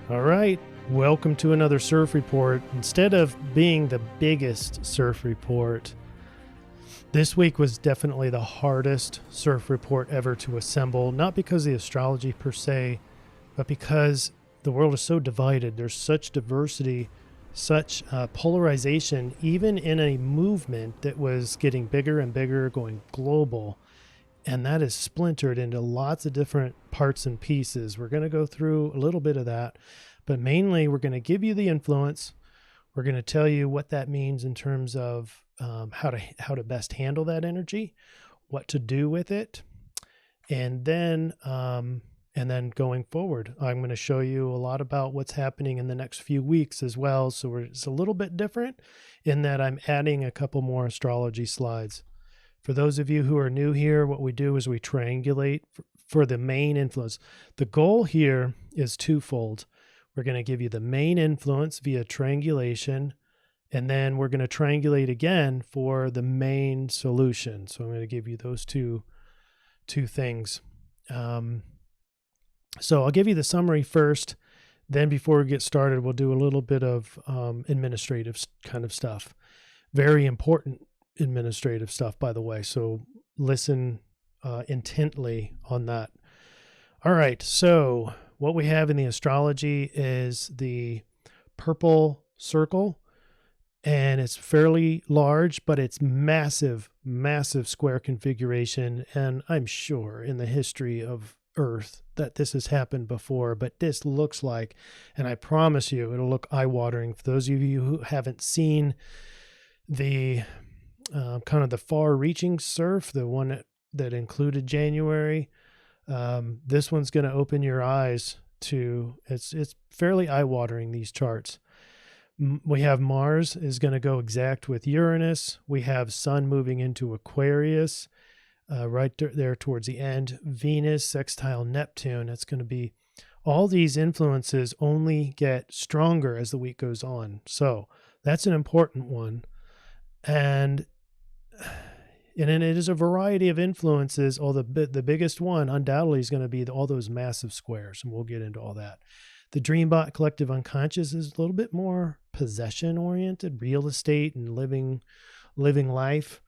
All right, welcome to another CIRF report. Instead of being the biggest CIRF report, this week was definitely the hardest CIRF report ever to assemble, not because of the astrology per se, but because the world is so divided. There's such diversity, such polarization, even in a movement that was getting bigger and bigger, going global. And that is splintered into lots of different parts and pieces. We're going to go through a little bit of that, but mainly we're going to give you the influence. We're going to tell you what that means in terms of how to best handle that energy, what to do with it, and then going forward, I'm going to show you a lot about what's happening in the next few weeks as well. So it's a little bit different in that I'm adding a couple more astrology slides. For those of you who are new here, what we do is we triangulate for the main influence. The goal here is twofold. We're going to give you the main influence via triangulation, and then we're going to triangulate again for the main solution. So I'm going to give you those two things. So I'll give you the summary first. Then before we get started, we'll do a little bit of administrative kind of stuff. Very important administrative stuff, by the way, so listen intently on that. All right, so what we have in the astrology is the purple circle, and it's fairly large, but it's massive square configuration, and I'm sure in the history of Earth that this has happened before, but this looks like, and I promise you it'll look eye-watering. For those of you who haven't seen the kind of the far-reaching CIRF, the one that included January, this one's going to open your eyes to, it's fairly eye-watering, these charts. We have Mars is going to go exact with Uranus. We have Sun moving into Aquarius right there towards the end. Venus, sextile Neptune. It's going to be, all these influences only get stronger as the week goes on. So that's an important one. And it is a variety of influences. The biggest one undoubtedly is going to be all those massive squares, and we'll get into all that. The Dreambot collective unconscious is a little bit more possession-oriented, real estate and living life.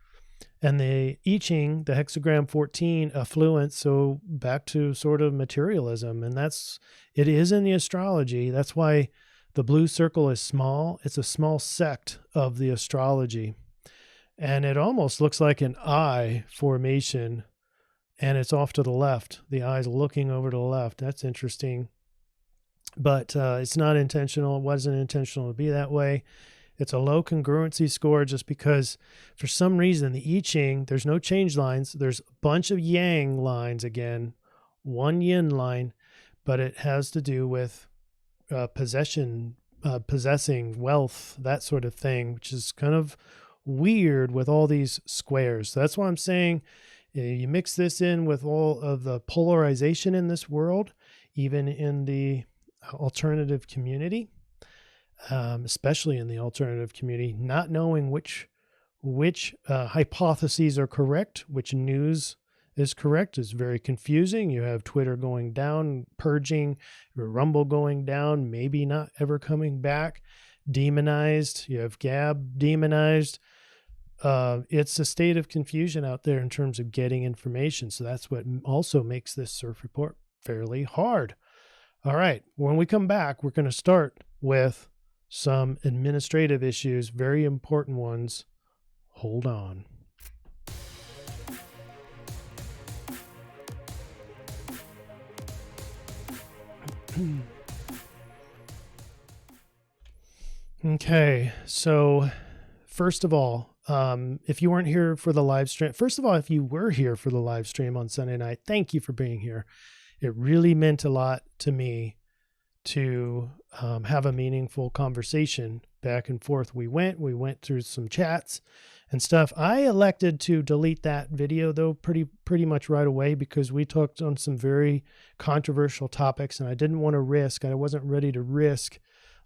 And the I-Ching, the hexagram 14, affluence, so back to sort of materialism. And it is in the astrology. That's why the blue circle is small. It's a small sect of the astrology. And it almost looks like an eye formation, and it's off to the left. The eye's looking over to the left. That's interesting. But it's not intentional. It wasn't intentional to be that way. It's a low congruency score just because for some reason the I-Ching, there's no change lines. There's a bunch of yang lines again, one yin line, but it has to do with possession, possessing wealth, that sort of thing, which is kind of weird with all these squares. So that's why I'm saying you mix this in with all of the polarization in this world, even in the alternative community, especially in the alternative community, not knowing which hypotheses are correct, which news is correct, is very confusing. You have Twitter going down, purging, Rumble going down, maybe not ever coming back, demonized. You have Gab demonized. It's a state of confusion out there in terms of getting information. So that's what also makes this CIRF report fairly hard. All right. When we come back, we're going to start with some administrative issues, very important ones. Hold on. Okay. So first of all, if you weren't here for the live stream, first of all, if you were here for the live stream on Sunday night, thank you for being here. It really meant a lot to me to have a meaningful conversation back and forth. We went through some chats and stuff. I elected to delete that video though pretty much right away because we talked on some very controversial topics, and I wasn't ready to risk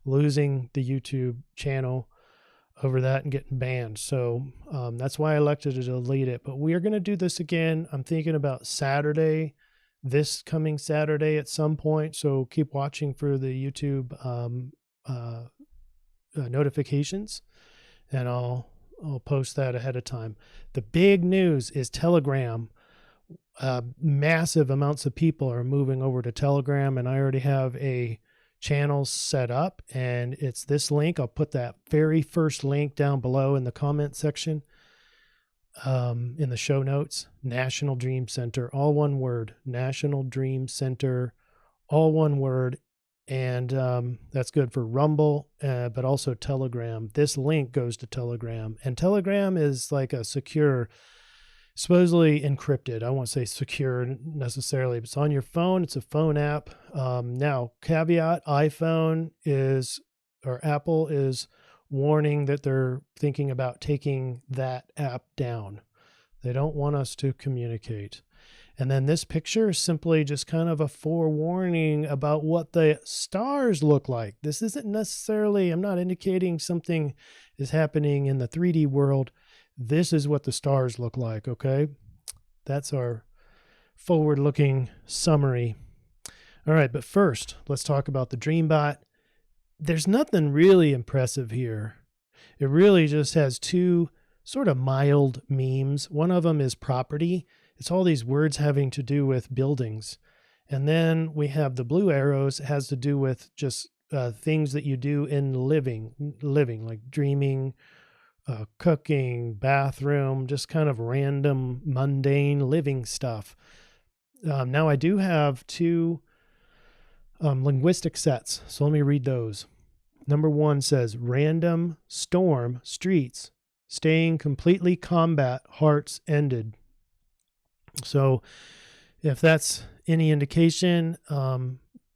losing the YouTube channel over that and getting banned. So that's why I elected to delete it. But we are going to do this again. I'm thinking about Saturday this coming Saturday at some point. So keep watching for the YouTube notifications, and I'll post that ahead of time. The big news is Telegram. Massive amounts of people are moving over to Telegram, and I already have a channel set up, and it's this link. I'll put that very first link down below in the comment section, in the show notes. National Dream Center, all one word. National Dream Center, all one word. And that's good for Rumble, but also Telegram. This link goes to Telegram, and Telegram is like a secure, supposedly encrypted. I won't say secure necessarily, but it's on your phone. It's a phone app. Now, caveat, Apple is warning that they're thinking about taking that app down. They don't want us to communicate. And then this picture is simply just kind of a forewarning about what the stars look like. This isn't necessarily, I'm not indicating something is happening in the 3D world. This is what the stars look like, okay? That's our forward-looking summary. All right, but first, let's talk about the Dreambot. There's nothing really impressive here. It really just has two sort of mild memes. One of them is property. It's all these words having to do with buildings. And then we have the blue arrows. It has to do with just things that you do in living, like dreaming, cooking, bathroom, just kind of random, mundane living stuff. Now I do have two linguistic sets, so let me read those. Number 1 says, random, storm, streets, staying completely combat, hearts ended. So if that's any indication,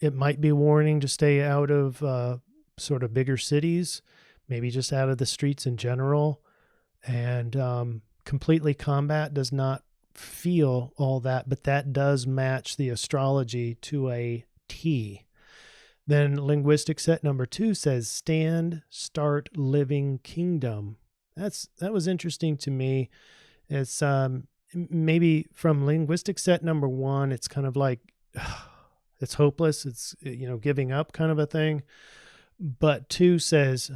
it might be a warning to stay out of sort of bigger cities, maybe just out of the streets in general. And completely combat does not feel all that, but that does match the astrology to a T. Then linguistic set number 2 says, stand, start, living kingdom. That was interesting to me. It's maybe from linguistic set number 1, it's kind of like, it's hopeless. It's, giving up kind of a thing. But 2 says,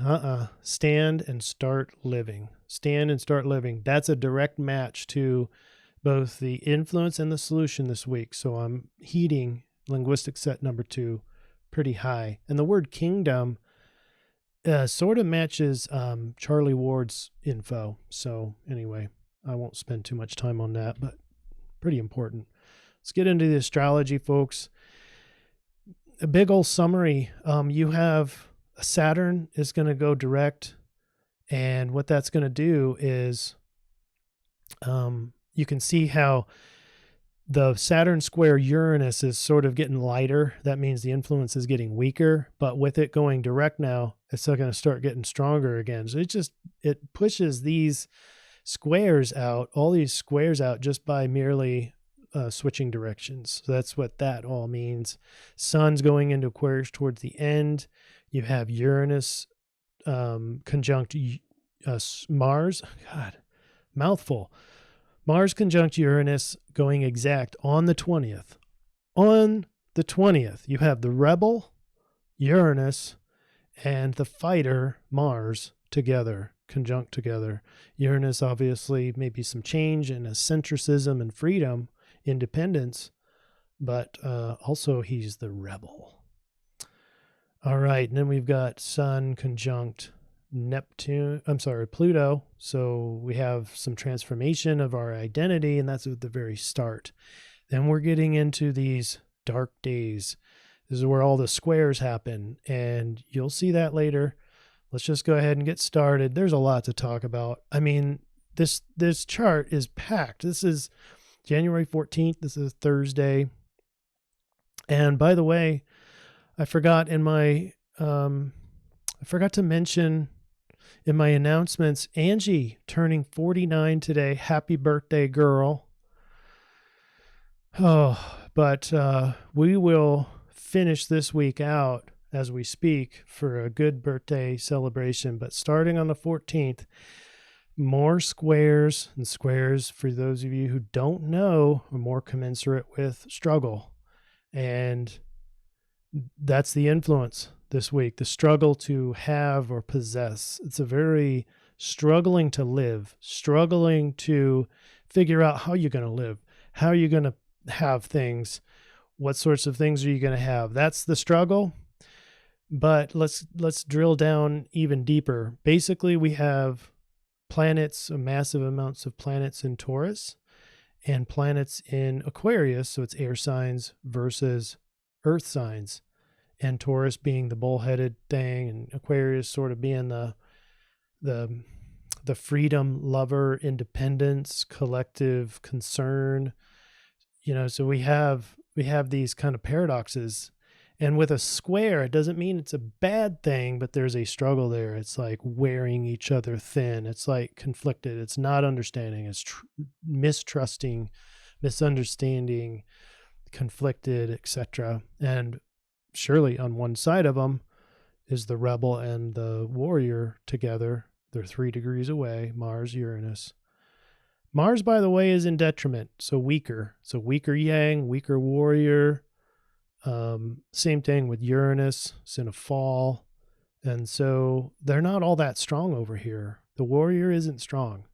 stand and start living. Stand and start living. That's a direct match to both the influence and the solution this week. So I'm heating linguistic set number 2 pretty high. And the word kingdom sort of matches Charlie Ward's info. So anyway, I won't spend too much time on that, but pretty important. Let's get into the astrology, folks. A big old summary. You have Saturn is going to go direct, and what that's going to do is you can see how the Saturn square Uranus is sort of getting lighter. That means the influence is getting weaker, but with it going direct now, it's still going to start getting stronger again. So it pushes these squares out, all these squares out, just by merely switching directions. So that's what that all means. Sun's going into Aquarius towards the end. You have Uranus conjunct Mars. God, mouthful. Mars conjunct Uranus going exact on the 20th. On the 20th, you have the rebel, Uranus, and the fighter, Mars, together, conjunct together. Uranus, obviously, maybe some change and eccentricism and freedom, independence, but also he's the rebel. All right, and then we've got Sun conjunct Pluto. So we have some transformation of our identity, and that's at the very start. Then we're getting into these dark days. This is where all the squares happen, and you'll see that later. Let's just go ahead and get started. There's a lot to talk about. I mean, this chart is packed. This is January 14th. This is Thursday. And by the way, I forgot to mention in my announcements, Angie turning 49 today. Happy birthday, girl. Oh, but we will finish this week out as we speak for a good birthday celebration. But starting on the 14th, more squares, and squares, for those of you who don't know, are more commensurate with struggle. And that's the influence this week, the struggle to have or possess. It's a very struggling to live, struggling to figure out how you're going to live, how you're going to have things, what sorts of things are you going to have. That's the struggle. But let's drill down even deeper. Basically, we have planets, massive amounts of planets in Taurus and planets in Aquarius. So it's air signs versus earth signs, and Taurus being the bullheaded thing, and Aquarius sort of being the freedom lover, independence, collective concern. So we have these kind of paradoxes. And with a square, it doesn't mean it's a bad thing, but there's a struggle there. It's like wearing each other thin. It's like conflicted. It's not understanding. It's mistrusting, misunderstanding, conflicted, etc. And surely on one side of them is the rebel and the warrior together. They're 3 degrees away, Mars, Uranus. Mars, by the way, is in detriment, so weaker. So weaker yang, weaker warrior. Same thing with Uranus. It's in a fall. And so they're not all that strong over here. The warrior isn't strong.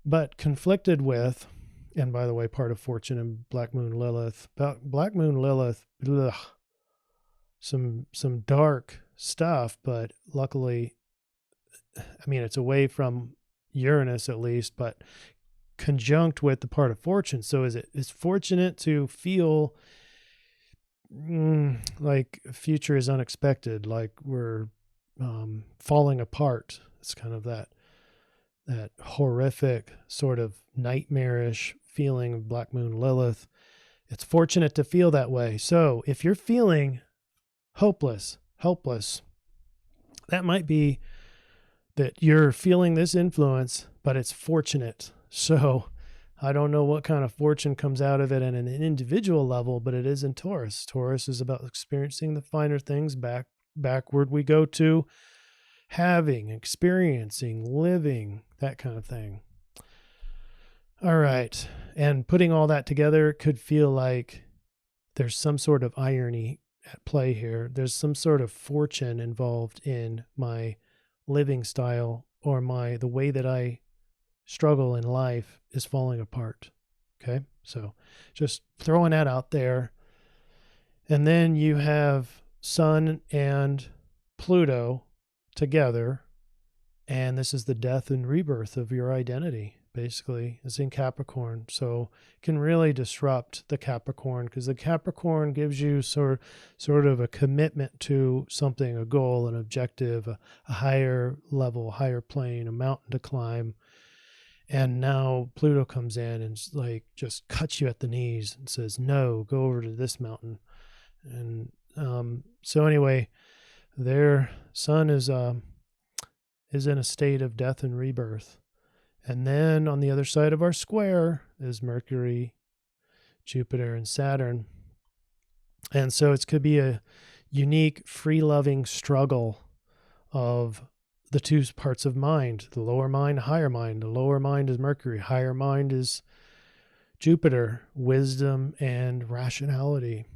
But conflicted with, and by the way, part of Fortune and Black Moon Lilith. Black Moon Lilith, ugh, some dark stuff, but luckily, it's away from Uranus at least, but conjunct with the part of Fortune. So it's fortunate to feel like future is unexpected, like we're falling apart. It's kind of that horrific sort of nightmarish feeling of Black Moon Lilith. It's fortunate to feel that way. So if you're feeling hopeless, helpless, that might be that you're feeling this influence, but it's fortunate. So I don't know what kind of fortune comes out of it at an individual level, but it is in Taurus. Taurus is about experiencing the finer things. Backward we go to having, experiencing, living, that kind of thing. All right. And putting all that together could feel like there's some sort of irony at play here. There's some sort of fortune involved in my living style, or the way that I struggle in life is falling apart. Okay. So just throwing that out there. And then you have Sun and Pluto together. And this is the death and rebirth of your identity. Basically, it's in Capricorn. So it can really disrupt the Capricorn, because the Capricorn gives you sort of a commitment to something, a goal, an objective, a higher level, higher plane, a mountain to climb. And now Pluto comes in and just cuts you at the knees and says, no, go over to this mountain. And so anyway, their Sun is in a state of death and rebirth. And then on the other side of our square is Mercury, Jupiter, and Saturn. And so it could be a unique, free-loving struggle of the two parts of mind, the lower mind, higher mind. The lower mind is Mercury. Higher mind is Jupiter, wisdom and rationality.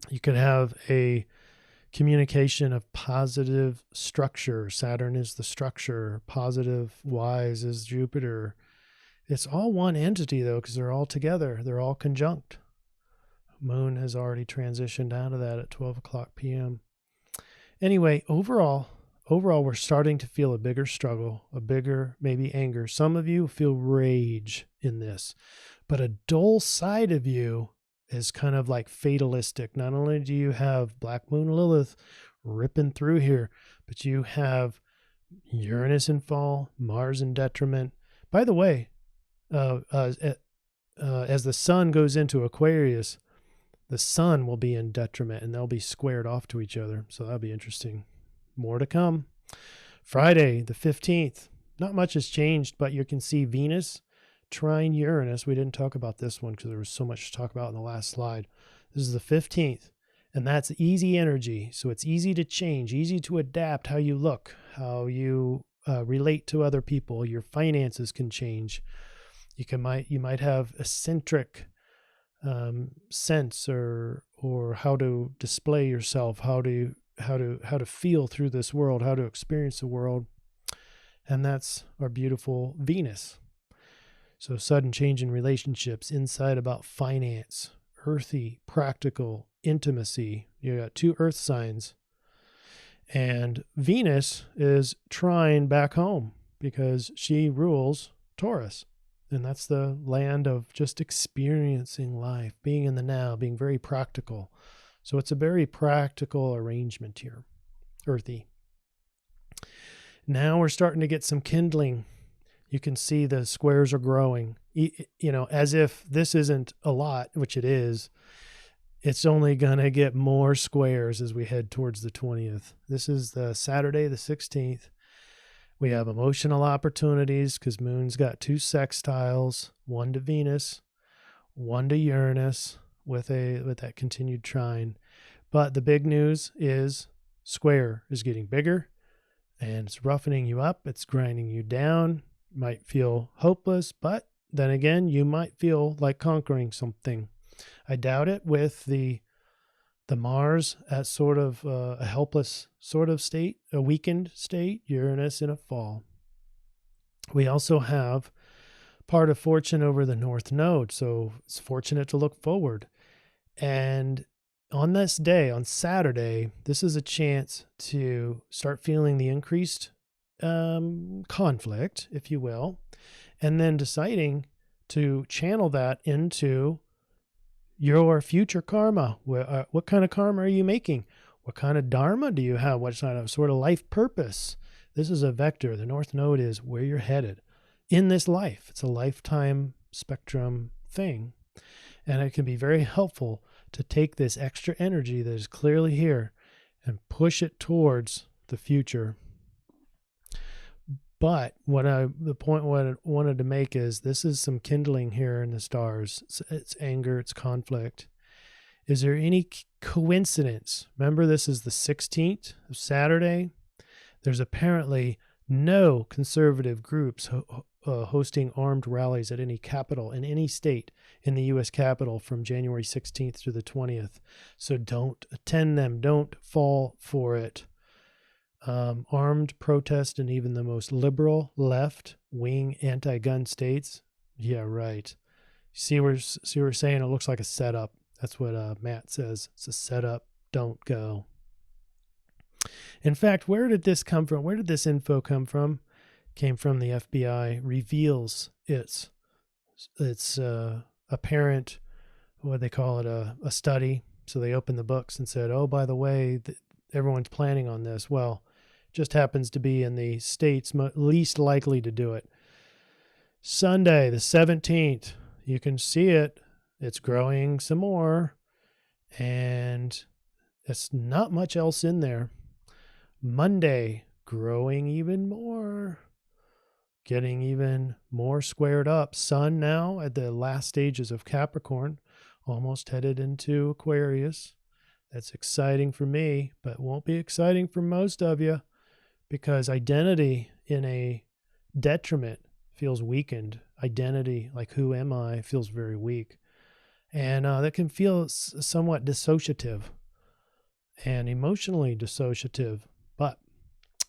You could have a communication of positive structure. Saturn is the structure. Positive, wise is Jupiter. It's all one entity, though, because they're all together. They're all conjunct. Moon has already transitioned out of that at 12 o'clock p.m. Anyway, overall, we're starting to feel a bigger struggle, a bigger maybe anger. Some of you feel rage in this, but a dull side of you is kind of like fatalistic. Not only do you have Black Moon Lilith ripping through here, but you have Uranus in fall, Mars in detriment. By the way, as the Sun goes into Aquarius, the Sun will be in detriment and they'll be squared off to each other. So that'll be interesting. More to come. Friday, the 15th. Not much has changed, but you can see Venus trine Uranus. We didn't talk about this one because there was so much to talk about in the last slide. This is the 15th, and that's easy energy. So it's easy to change, easy to adapt how you look, how you relate to other people. Your finances can change. You might have eccentric sense or how to display yourself, how to feel through this world, how to experience the world. And that's our beautiful Venus. So sudden change in relationships, insight about finance, earthy, practical, intimacy. You got 2 earth signs. And Venus is trine back home because she rules Taurus. And that's the land of just experiencing life, being in the now, being very practical. So it's a very practical arrangement here, earthy. Now we're starting to get some kindling. You can see the squares are growing, as if this isn't a lot, which it is. It's only going to get more squares as we head towards the 20th. This is the Saturday, the 16th. We have emotional opportunities because Moon's got 2 sextiles, 1 to Venus, 1 to Uranus with that continued trine. But the big news is square is getting bigger and it's roughening you up. It's grinding you down. You might feel hopeless, but then again, you might feel like conquering something. I doubt it with the Mars at sort of a helpless sort of state, a weakened state, Uranus in a fall. We also have part of fortune over the North Node, so it's fortunate to look forward. And on this day, on Saturday, this is a chance to start feeling the increased conflict, if you will, and then deciding to channel that into your future karma. What kind of karma are you making? What kind of dharma do you have? What kind of sort of life purpose? This is a vector. The North Node is where you're headed in this life. It's a lifetime spectrum thing. And it can be very helpful to take this extra energy that is clearly here and push it towards the future. But the point what I wanted to make is this is some kindling here in the stars. It's anger, it's conflict. Is there any coincidence? Remember, this is the 16th of Saturday. There's apparently no conservative groups hosting armed rallies at any capital in any state in the U.S. Capitol from January 16th through the 20th. So don't attend them. Don't fall for it. Armed protest in even the most liberal left-wing anti-gun states. Yeah, right. See, we're saying it looks like a setup. That's what Matt says. It's a setup. Don't go. In fact, where did this come from? Where did this info come from? Came from the FBI. Reveals its apparent, what they call it, a study. So they opened the books and said, oh, by the way, everyone's planning on this. Well, just happens to be in the states least likely to do it. Sunday, the 17th, you can see it. It's growing some more, and it's not much else in there. Monday, growing even more, getting even more squared up. Sun now at the last stages of Capricorn, almost headed into Aquarius. That's exciting for me, but won't be exciting for most of you, because identity in a detriment feels weakened. Identity, like who am I, feels very weak. And that can feel somewhat dissociative and emotionally dissociative. But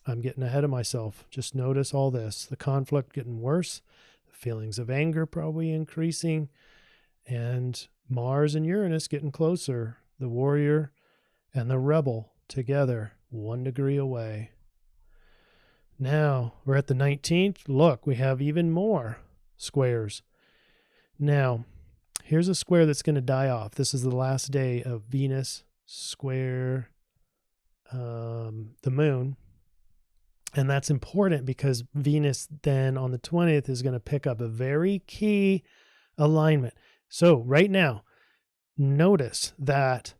I'm getting ahead of myself. Just notice all this. The conflict getting worse. The feelings of anger probably increasing. And Mars and Uranus getting closer. The warrior and the rebel together, 1 degree away. Now, we're at the 19th. Look, we have even more squares. Now, here's a square that's going to die off. This is the last day of Venus square the moon. And that's important because Venus then on the 20th is going to pick up a very key alignment. So right now, notice that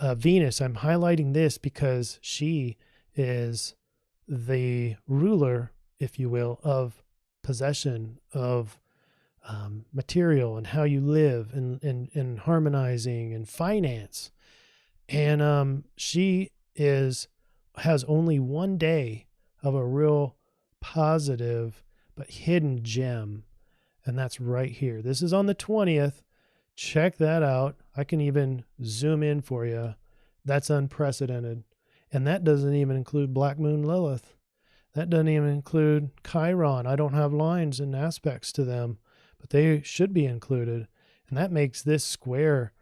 Venus, I'm highlighting this because she is the ruler, if you will, of possession, of material and how you live and harmonizing and finance. And she has only 1 day of a real positive but hidden gem. And that's right here. This is on the 20th. Check that out. I can even zoom in for you. That's unprecedented. And that doesn't even include Black Moon Lilith. That doesn't even include Chiron. I don't have lines and aspects to them, but they should be included. And that makes this square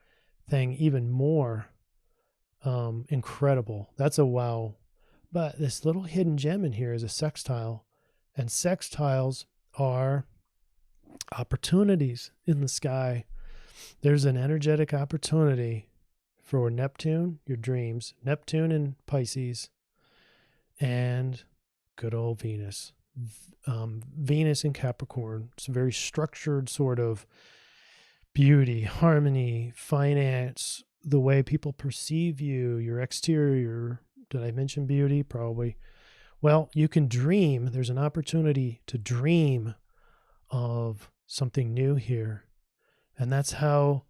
thing even more incredible. That's a wow. But this little hidden gem in here is a sextile. And sextiles are opportunities in the sky. There's an energetic opportunity for Neptune, your dreams, Neptune in Pisces, and good old Venus. Venus in Capricorn. It's a very structured sort of beauty, harmony, finance, the way people perceive you, your exterior. Did I mention beauty? Probably. Well, you can dream. There's an opportunity to dream of something new here. And that's how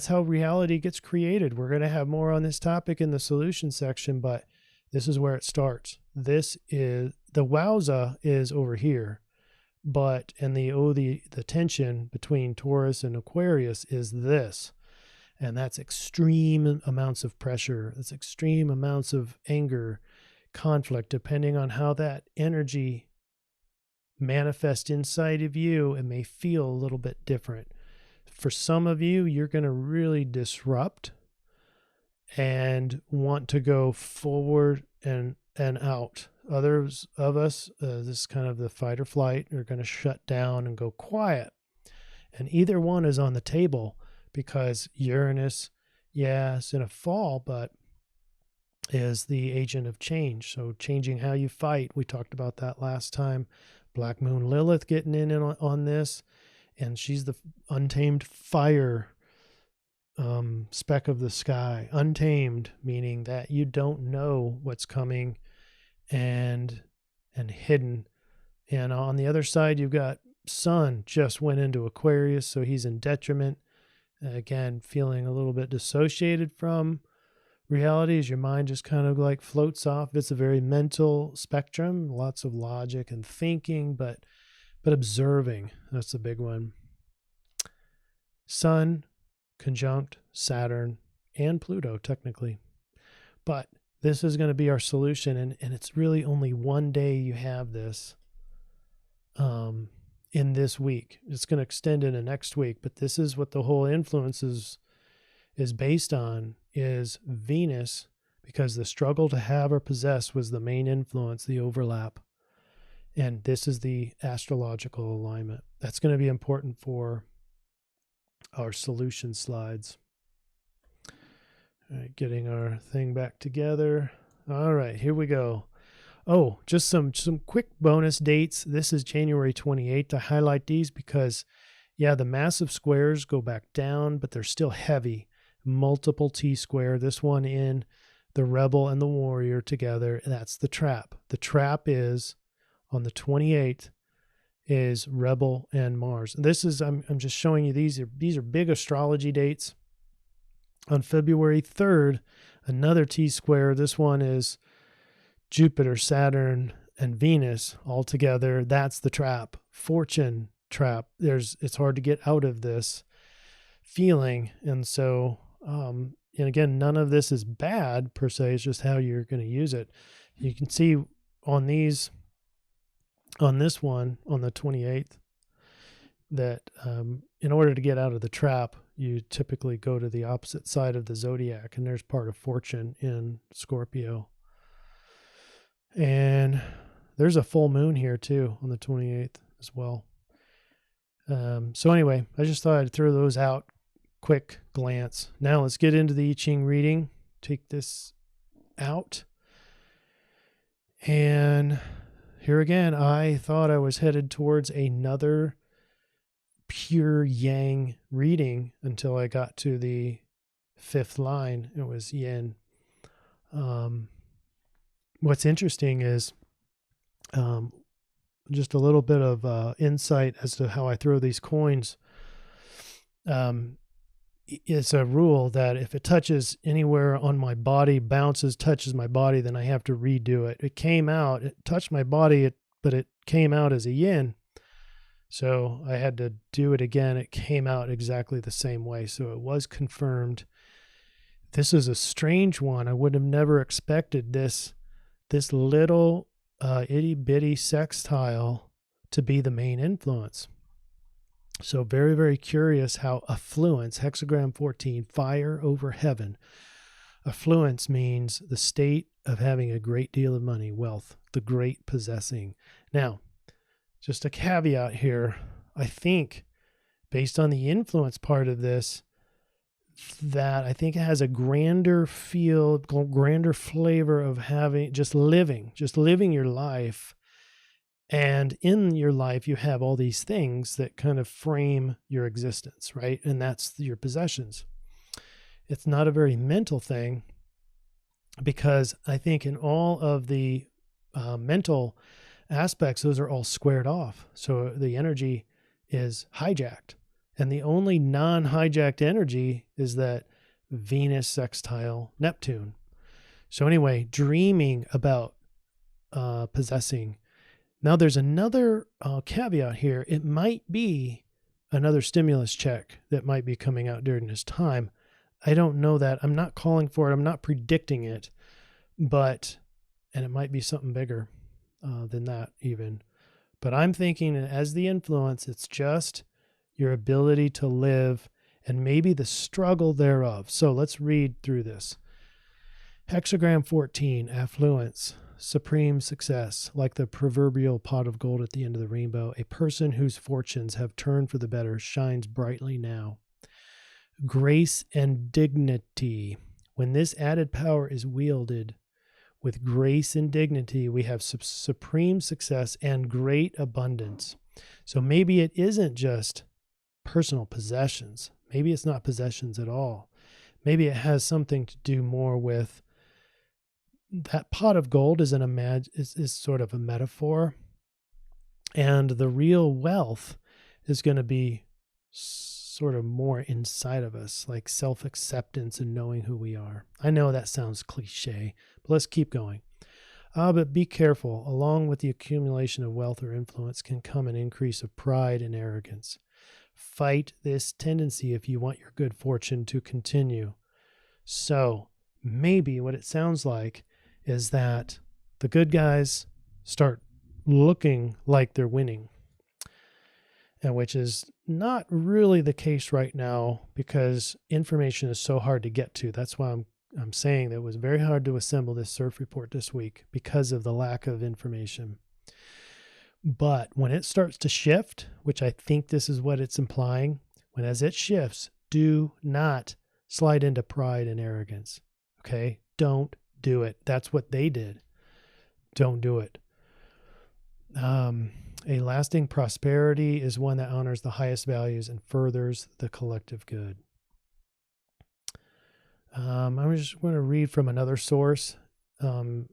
reality gets created. We're going to have more on this topic in the solution section, but this is where it starts. This is the wowza is over here, but the tension between Taurus and Aquarius is this, and that's extreme amounts of pressure. That's extreme amounts of anger, conflict, depending on how that energy manifests inside of you. It may feel a little bit different. For some of you, you're going to really disrupt and want to go forward and out. Others of us, this is kind of the fight or flight, are going to shut down and go quiet. And either one is on the table because Uranus, yes, in a fall, but is the agent of change. So changing how you fight. We talked about that last time. Black Moon Lilith getting in on this. And she's the untamed fire speck of the sky. Untamed, meaning that you don't know what's coming, and hidden. And on the other side, you've got Sun just went into Aquarius, so he's in detriment. Again, feeling a little bit dissociated from reality as your mind just kind of like floats off. It's a very mental spectrum, lots of logic and thinking, but observing, that's the big one. Sun conjunct Saturn and Pluto, technically. But this is going to be our solution, and it's really only one day you have this in this week. It's going to extend into next week, but this is what the whole influence is based on, is Venus, because the struggle to have or possess was the main influence, the overlap. And this is the astrological alignment. That's going to be important for our solution slides. All right, getting our thing back together. All right, here we go. Oh, just some quick bonus dates. This is January 28th. I highlight these because, yeah, the massive squares go back down, but they're still heavy. Multiple T-square. This one in the Rebel and the Warrior together. That's the trap. The trap is on the 28th is Rebel and Mars. This is, I'm just showing you, these are big astrology dates. On February 3rd, another T-square. This one is Jupiter, Saturn, and Venus all together. That's the trap. Fortune trap. It's hard to get out of this feeling. And so, and again, none of this is bad per se. It's just how you're going to use it. You can see on this one, on the 28th, that in order to get out of the trap, you typically go to the opposite side of the zodiac, and there's part of Fortune in Scorpio. And there's a full moon here too on the 28th as well. So anyway, I just thought I'd throw those out, quick glance. Now let's get into the I-Ching reading. Take this out. And here again, I thought I was headed towards another pure yang reading until I got to the 5th line. It was yin. What's interesting is just a little bit of insight as to how I throw these coins. It's a rule that if it touches anywhere on my body, touches my body, then I have to redo it. It touched my body, but it came out as a yin. So I had to do it again. It came out exactly the same way. So it was confirmed. This is a strange one. I would have never expected this little itty bitty sextile to be the main influence. So very, very curious how affluence, hexagram 14, fire over heaven. Affluence means the state of having a great deal of money, wealth, the great possessing. Now, just a caveat here. I think based on the influence part of this, that I think it has a grander feel, grander flavor of having just living your life. And in your life, you have all these things that kind of frame your existence, right? And that's your possessions. It's not a very mental thing, because I think in all of the mental aspects, those are all squared off. So the energy is hijacked. And the only non-hijacked energy is that Venus sextile Neptune. So anyway, dreaming about possessing. Now there's another caveat here. It might be another stimulus check that might be coming out during this time. I don't know that. I'm not calling for it. I'm not predicting it. And it might be something bigger than that even. But I'm thinking as the influence, it's just your ability to live and maybe the struggle thereof. So let's read through this. Hexagram 14, affluence, supreme success, like the proverbial pot of gold at the end of the rainbow. A person whose fortunes have turned for the better shines brightly now. Grace and dignity. When this added power is wielded with grace and dignity, we have supreme success and great abundance. So maybe it isn't just personal possessions. Maybe it's not possessions at all. Maybe it has something to do more with that pot of gold is sort of a metaphor, and the real wealth is going to be sort of more inside of us, like self-acceptance and knowing who we are. I know that sounds cliche, but let's keep going. But be careful. Along with the accumulation of wealth or influence can come an increase of pride and arrogance. Fight this tendency if you want your good fortune to continue. So maybe what it sounds like is that the good guys start looking like they're winning, and which is not really the case right now because information is so hard to get to. That's why I'm saying that it was very hard to assemble this CIRF report this week because of the lack of information. But when it starts to shift, which I think this is what it's implying, as it shifts, do not slide into pride and arrogance. Okay? Don't do it. That's what they did. Don't do it. A lasting prosperity is one that honors the highest values and furthers the collective good. I'm just going to read from another source on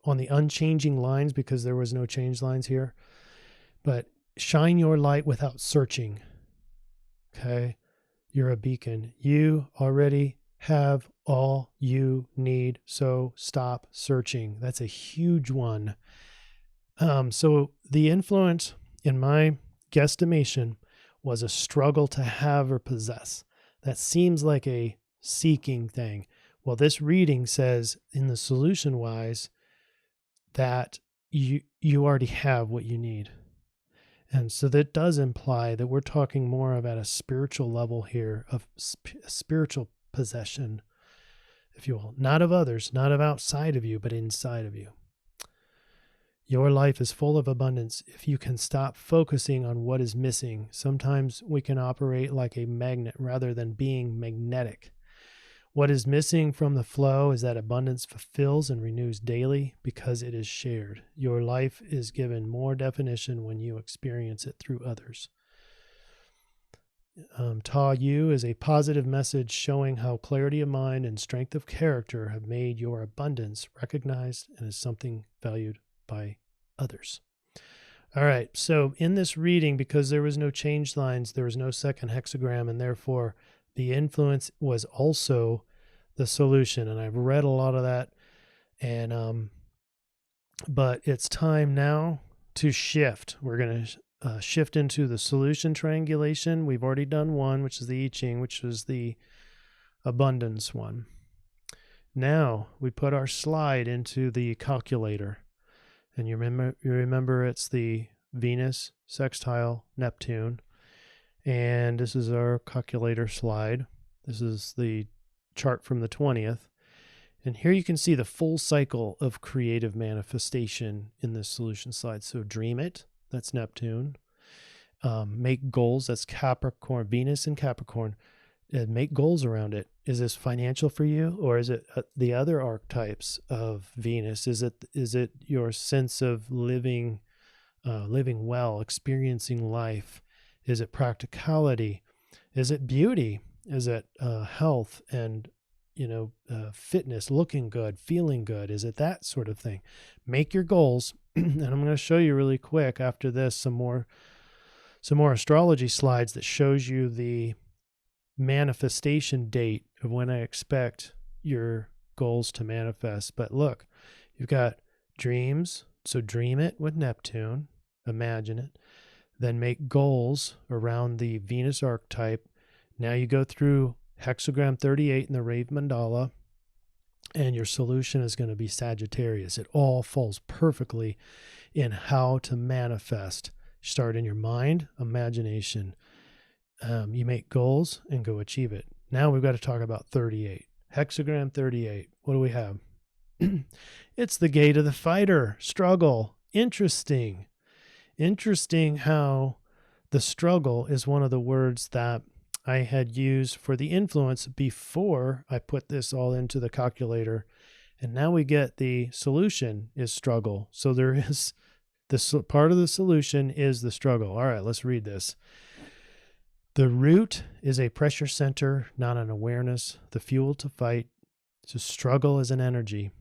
the unchanging lines, because there was no change lines here. But shine your light without searching. Okay? You're a beacon. You already have all you need, so stop searching. That's a huge one. So the influence, in my guesstimation, was a struggle to have or possess. That seems like a seeking thing. Well, this reading says in the solution wise that you already have what you need. And so that does imply that we're talking more of at a spiritual level here, of spiritual possession, if you will, not of others, not of outside of you, but inside of you. Your life is full of abundance if you can stop focusing on what is missing. Sometimes we can operate like a magnet rather than being magnetic. What is missing from the flow is that abundance fulfills and renews daily because it is shared. Your life is given more definition when you experience it through others. Ta Yu is a positive message showing how clarity of mind and strength of character have made your abundance recognized and is something valued by others. All right, so in this reading, because there was no change lines, there was no second hexagram, and therefore the influence was also the solution. And I've read a lot of that, and but it's time now to shift. We're going to shift into the solution triangulation. We've already done one, which is the I-Ching, which is the abundance one. Now we put our slide into the calculator. And you remember it's the Venus sextile Neptune. And this is our calculator slide. This is the chart from the 20th. And here you can see the full cycle of creative manifestation in this solution slide. So dream it, that's Neptune. Make goals, that's Capricorn, Venus and Capricorn. And make goals around it. Is this financial for you, or is it the other archetypes of Venus? Is it your sense of living well, experiencing life? Is it practicality? Is it beauty? Is it health and fitness, looking good, feeling good? Is it that sort of thing? Make your goals, and I'm going to show you really quick after this some more astrology slides that shows you the manifestation date of when I expect your goals to manifest. But look, you've got dreams, so dream it with Neptune, imagine it, then make goals around the Venus archetype. Now you go through hexagram 38 in the Rave Mandala, and your solution is going to be Sagittarius. It all falls perfectly in how to manifest. Start in your mind, imagination. You make goals and go achieve it. Now we've got to talk about 38. Hexagram 38. What do we have? It's the gate of the fighter. Struggle. Interesting. Interesting how the struggle is one of the words that I had used for the influence before I put this all into the calculator. And now we get the solution is struggle. So there is this part of the solution is the struggle. All right, let's read this. The root is a pressure center, not an awareness. The fuel to fight. To struggle is an energy.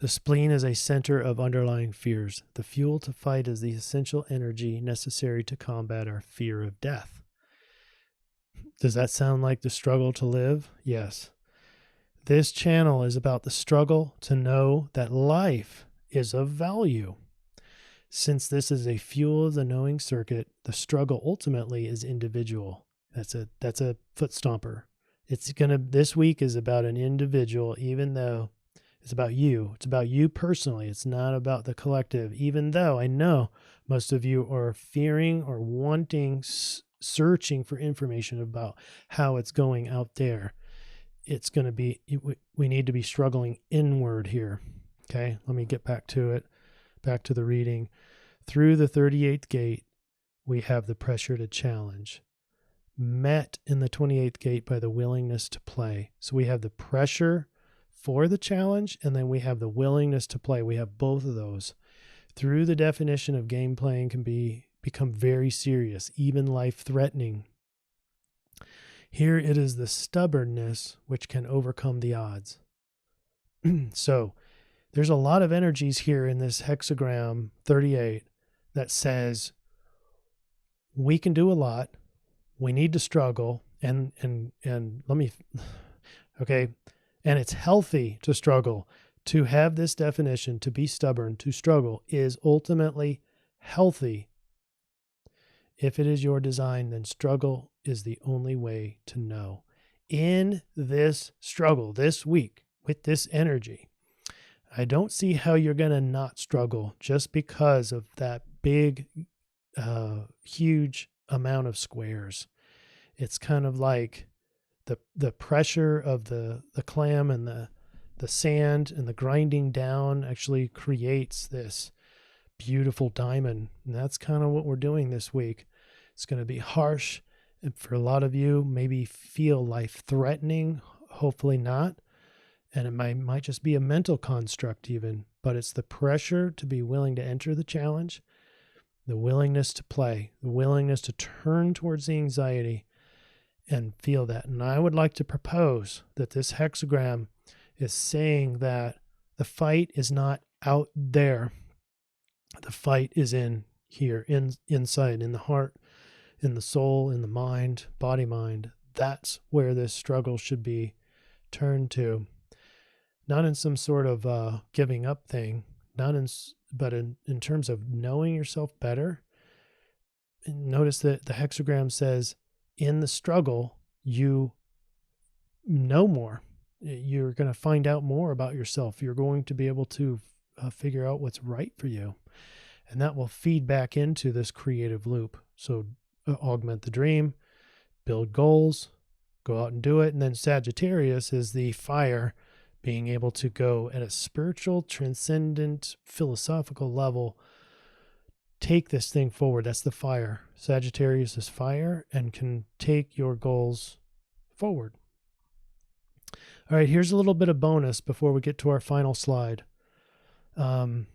The spleen is a center of underlying fears. The fuel to fight is the essential energy necessary to combat our fear of death. Does that sound like the struggle to live? Yes. This channel is about the struggle to know that life is of value. Since this is a fuel of the knowing circuit, the struggle ultimately is individual. That's a foot stomper. This week is about an individual, even though it's about you. It's about you personally. It's not about the collective, even though I know most of you are fearing or wanting, searching for information about how it's going out there. It's going to be, we need to be struggling inward here. Okay, let me get back to it. Back to the reading. Through the 38th gate, we have the pressure to challenge, met in the 28th gate by the willingness to play. So we have the pressure for the challenge, and then we have the willingness to play. We have both of those. Through the definition of game playing can become very serious, even life-threatening. Here it is the stubbornness which can overcome the odds. So there's a lot of energies here in this hexagram 38 that says we can do a lot. We need to struggle and it's healthy to struggle. To have this definition, to be stubborn, to struggle is ultimately healthy. If it is your design, then struggle is the only way to know. In this struggle this week with this energy, I don't see how you're going to not struggle just because of that big, huge amount of squares. It's kind of like the pressure of the clam and the sand and the grinding down actually creates this beautiful diamond. And that's kind of what we're doing this week. It's going to be harsh. And for a lot of you, maybe feel life-threatening. Hopefully not. And it might just be a mental construct even, but it's the pressure to be willing to enter the challenge, the willingness to play, the willingness to turn towards the anxiety and feel that. And I would like to propose that this hexagram is saying that the fight is not out there. The fight is in here, inside, in the heart, in the soul, in the mind, body, mind. That's where this struggle should be turned to. Not in some sort of giving up thing, but in terms of knowing yourself better, notice that the hexagram says in the struggle, you know more. You're going to find out more about yourself. You're going to be able to figure out what's right for you. And that will feed back into this creative loop. So augment the dream, build goals, go out and do it. And then Sagittarius is the fire, being able to go at a spiritual, transcendent, philosophical level, take this thing forward. That's the fire. Sagittarius is fire and can take your goals forward. All right, here's a little bit of bonus before we get to our final slide. Remember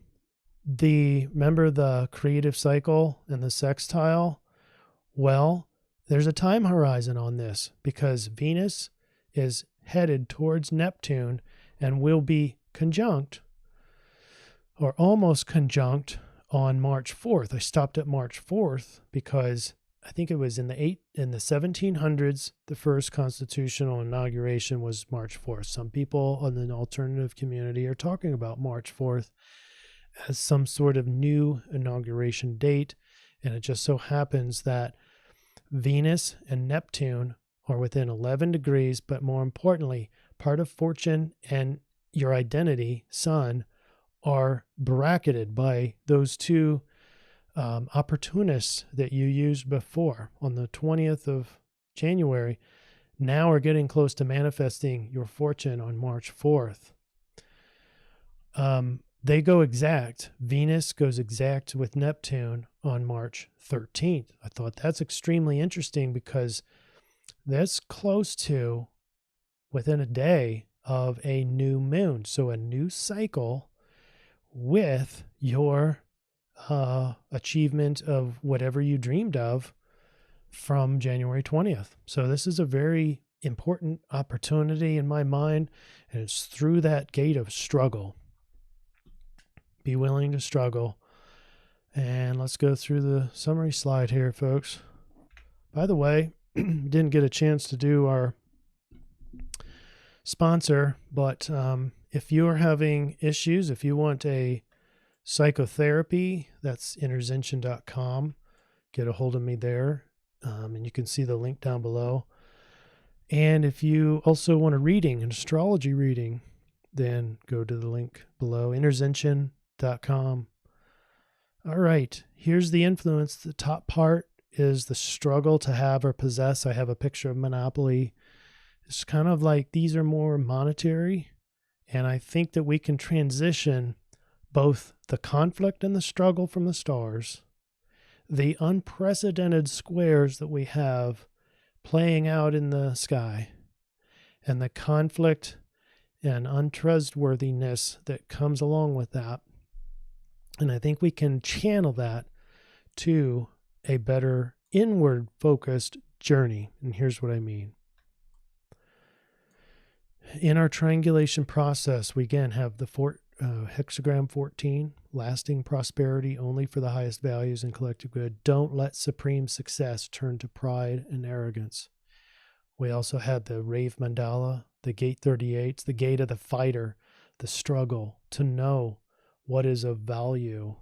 the creative cycle and the sextile? Well, there's a time horizon on this because Venus is headed towards Neptune and will be conjunct or almost conjunct on March 4th. I stopped at March 4th because I think it was in the 1700s, the first constitutional inauguration was March 4th. Some people in the alternative community are talking about March 4th as some sort of new inauguration date. And it just so happens that Venus and Neptune are within 11 degrees, but more importantly, part of fortune and your identity, Sun, are bracketed by those two opportunists that you used before on the 20th of January. Now are getting close to manifesting your fortune on March 4th. They go exact. Venus goes exact with Neptune on March 13th. I thought that's extremely interesting because that's close to within a day of a new moon. So a new cycle with your achievement of whatever you dreamed of from January 20th. So this is a very important opportunity in my mind, and it's through that gate of struggle. Be willing to struggle. And let's go through the summary slide here, folks. By the way, didn't get a chance to do our sponsor, but if you're having issues, if you want a psychotherapy, that's intervention.com. Get a hold of me there, and you can see the link down below. And if you also want a reading, an astrology reading, then go to the link below, intervention.com. All right, here's the influence. The top part is the struggle to have or possess. I have a picture of Monopoly. It's kind of like these are more monetary, and I think that we can transition both the conflict and the struggle from the stars, the unprecedented squares that we have playing out in the sky, and the conflict and untrustworthiness that comes along with that. And I think we can channel that to a better inward-focused journey. And here's what I mean. In our triangulation process, we again have the hexagram 14, lasting prosperity only for the highest values and collective good. Don't let supreme success turn to pride and arrogance. We also had the rave mandala, the gate 38, the gate of the fighter, the struggle to know what is of value.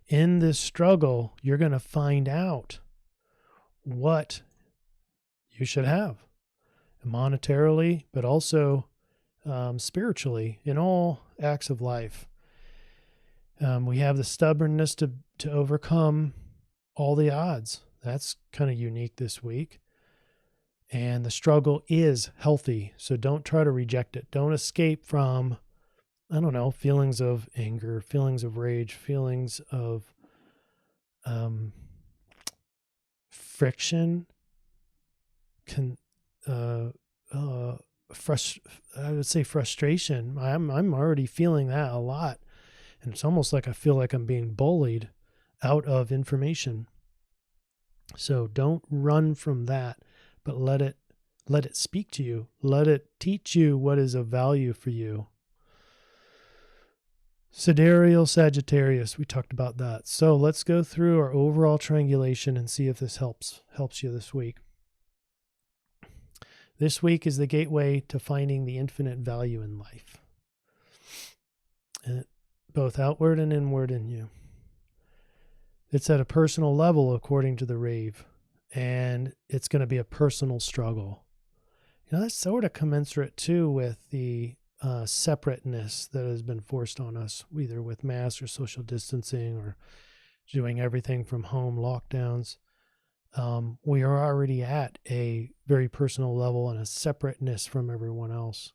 In this struggle, you're going to find out what you should have monetarily, but also spiritually in all acts of life. We have the stubbornness to overcome all the odds. That's kind of unique this week. And the struggle is healthy. So don't try to reject it. Don't escape from, feelings of anger, feelings of rage, feelings of friction, I would say frustration. I'm already feeling that a lot. And it's almost like I feel like I'm being bullied out of information. So don't run from that, but let it speak to you. Let it teach you what is of value for you. Sidereal Sagittarius, we talked about that. So let's go through our overall triangulation and see if this helps you this week. This week is the gateway to finding the infinite value in life. And both outward and inward in you. It's at a personal level, according to the rave, and it's going to be a personal struggle. That's sort of commensurate, too, with the separateness that has been forced on us, either with mask or social distancing or doing everything from home, lockdowns. We are already at a very personal level and a separateness from everyone else.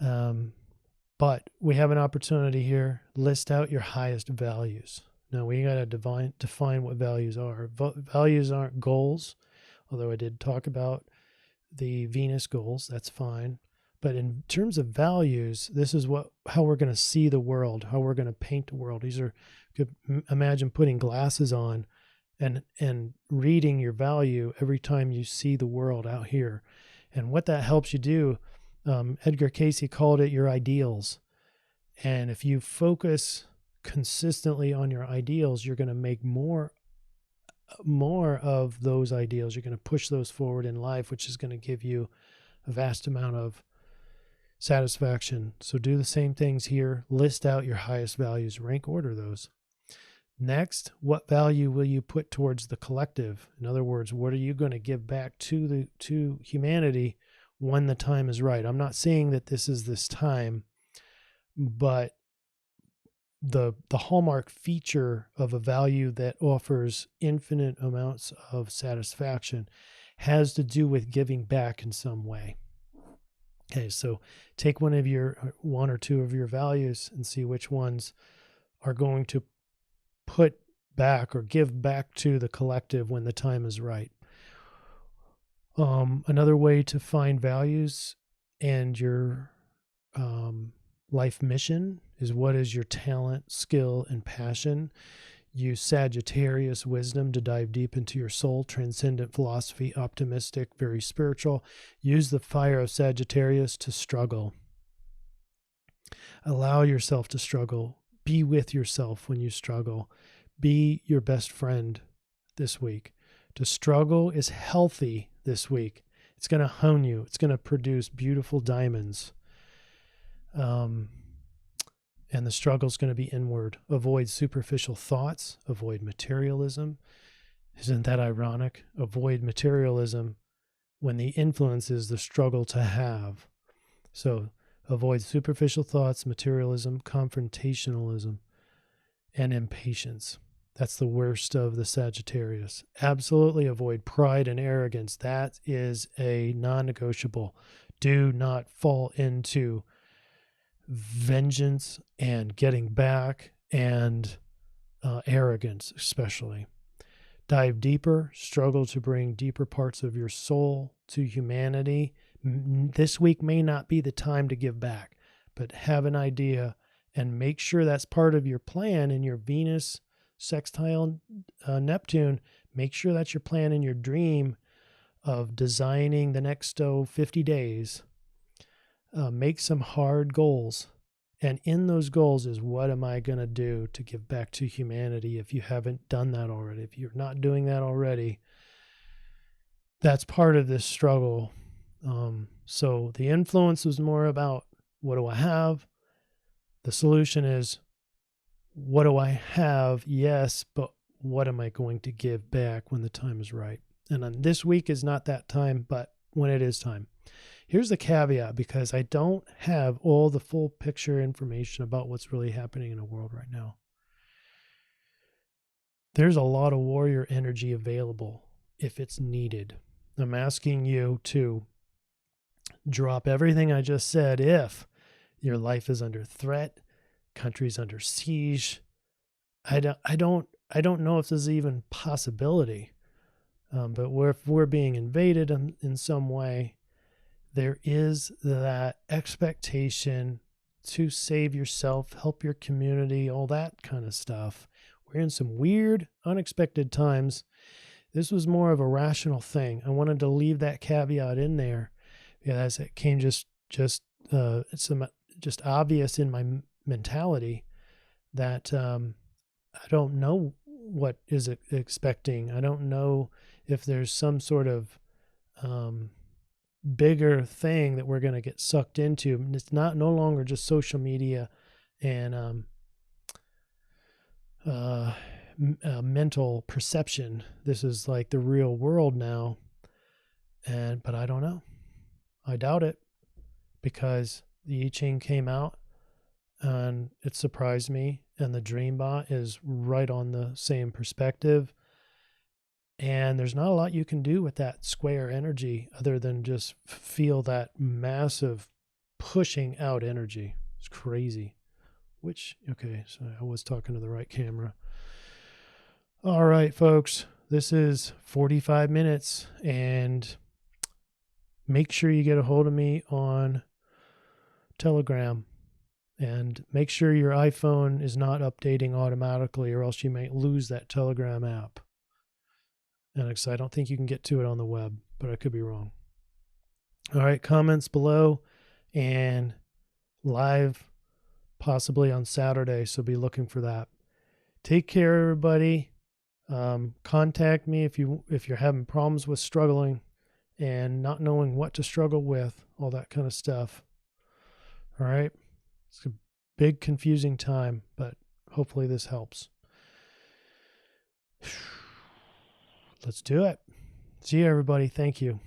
But we have an opportunity here. List out your highest values. Now, we got to define what values are. Values aren't goals, although I did talk about the Venus goals. That's fine. But in terms of values, this is how we're going to see the world, how we're going to paint the world. These are, you could imagine putting glasses on and reading your value every time you see the world out here. And what that helps you do, Edgar Cayce called it your ideals. And if you focus consistently on your ideals, you're going to make more of those ideals. You're going to push those forward in life, which is going to give you a vast amount of satisfaction. So do the same things here. List out your highest values, rank order those. Next, what value will you put towards the collective? In other words, what are you going to give back to humanity when the time is right? I'm not saying that this is this time, but the hallmark feature of a value that offers infinite amounts of satisfaction has to do with giving back in some way. Okay, so take one or two of your values and see which ones are going to put back or give back to the collective when the time is right. Another way to find values and your life mission is, what is your talent, skill, and passion? Use Sagittarius wisdom to dive deep into your soul, transcendent philosophy, optimistic, very spiritual. Use the fire of Sagittarius to struggle. Allow yourself to struggle. Be with yourself when you struggle. Be your best friend this week. To struggle is healthy this week. It's going to hone you. It's going to produce beautiful diamonds. And the struggle is going to be inward. Avoid superficial thoughts. Avoid materialism. Isn't that ironic? Avoid materialism when the influence is the struggle to have. So avoid superficial thoughts, materialism, confrontationalism, and impatience. That's the worst of the Sagittarius. Absolutely avoid pride and arrogance. That is a non-negotiable. Do not fall into vengeance and getting back and arrogance, especially. Dive deeper. Struggle to bring deeper parts of your soul to humanity. This week may not be the time to give back, but have an idea and make sure that's part of your plan in your Venus sextile Neptune. Make sure that's your plan in your dream of designing the next 50 days. Make some hard goals. And in those goals is, what am I going to do to give back to humanity? If you haven't done that already, if you're not doing that already, that's part of this struggle. So the influence was more about, what do I have? The solution is, what do I have? Yes, but what am I going to give back when the time is right? And this week is not that time, but when it is time. Here's the caveat, because I don't have all the full picture information about what's really happening in the world right now. There's a lot of warrior energy available if it's needed. I'm asking you to drop everything I just said if your life is under threat, country's under siege. I don't know if there's even possibility, but if we're being invaded in some way, there is that expectation to save yourself, help your community, all that kind of stuff. We're in some weird, unexpected times. This was more of a rational thing. I wanted to leave that caveat in there, because it came just obvious in my mentality that I don't know what is expecting. I don't know if there's some sort of bigger thing that we're going to get sucked into. And it's no longer just social media and mental perception. This is like the real world now. But I don't know. I doubt it, because the I-Ching came out and it surprised me, and the Dreambot is right on the same perspective. And there's not a lot you can do with that square energy other than just feel that massive pushing out energy. It's crazy. Okay, so I was talking to the right camera. All right, folks, this is 45 minutes, and make sure you get a hold of me on Telegram, and make sure your iPhone is not updating automatically, or else you might lose that Telegram app. And I don't think you can get to it on the web, but I could be wrong. All right, comments below, and live possibly on Saturday, so be looking for that. Take care, everybody. Contact me if you're having problems with struggling and not knowing what to struggle with, all that kind of stuff. All right. It's a big confusing time, but hopefully this helps. Let's do it. See you, everybody. Thank you.